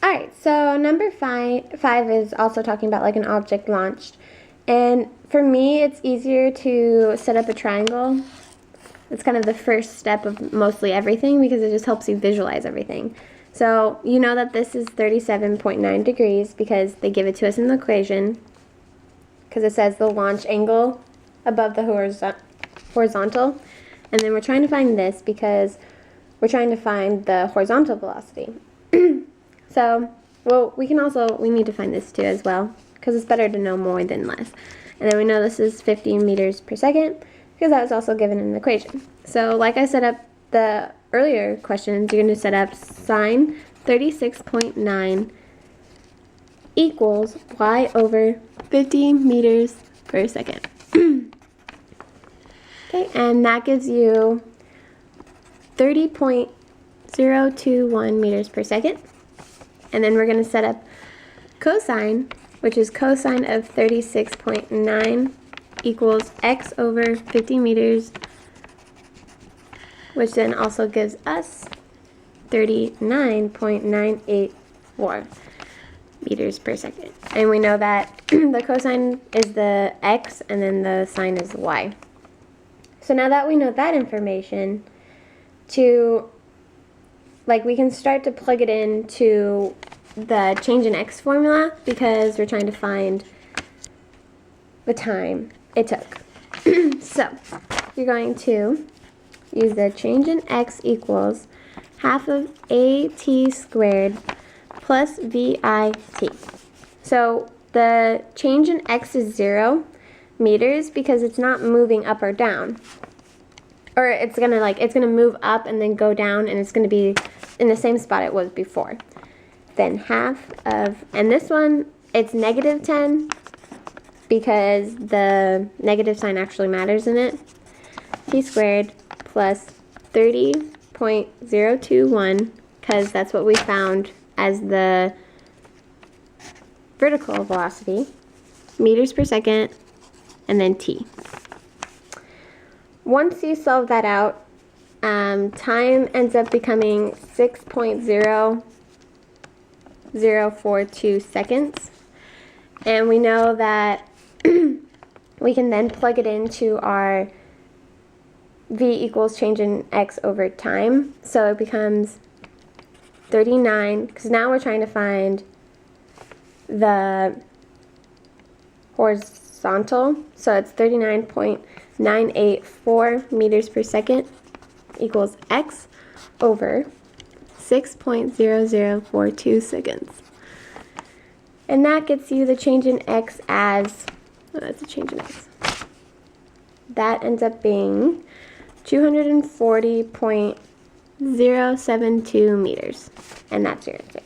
Alright, so number five is also talking about like an object launched. And for me, it's easier to set up a triangle. It's kind of the first step of mostly everything because it just helps you visualize everything. So you know that this is 37.9 degrees because they give it to us in the equation, because it says the launch angle above the horizontal. And then we're trying to find this because we're trying to find the horizontal velocity. So, well, we need to find this too as well, because it's better to know more than less. And then we know this is 50 meters per second, because that was also given in the equation. So, like I set up the earlier questions, you're going to set up sine 36.9 equals y over 50 meters per second. Okay, and that gives you 30.021 meters per second. And then we're going to set up cosine, which is cosine of 36.9 equals x over 50 meters, which then also gives us 39.984 meters per second. And we know that the cosine is the x and then the sine is y. So now that we know that information, we can start to plug it into the change in x formula because we're trying to find the time it took. So you're going to use the change in x equals half of at squared plus vit. So the change in x is 0 meters because it's not moving up or down. Or it's gonna move up and then go down, and it's gonna be in the same spot it was before. Then half of, and this one, it's negative 10 because the negative sign actually matters in it. T squared plus 30.021, because that's what we found as the vertical velocity, meters per second, and then t. Once you solve that out, time ends up becoming 6.0042 seconds. And we know that we can then plug it into our v equals change in x over time. So it becomes 39, because now we're trying to find the horizontal. So it's 39.984 meters per second equals x over 6.0042 seconds. And that gets you the change in x as, that's a change in x. That ends up being 240.072 meters. And that's your answer.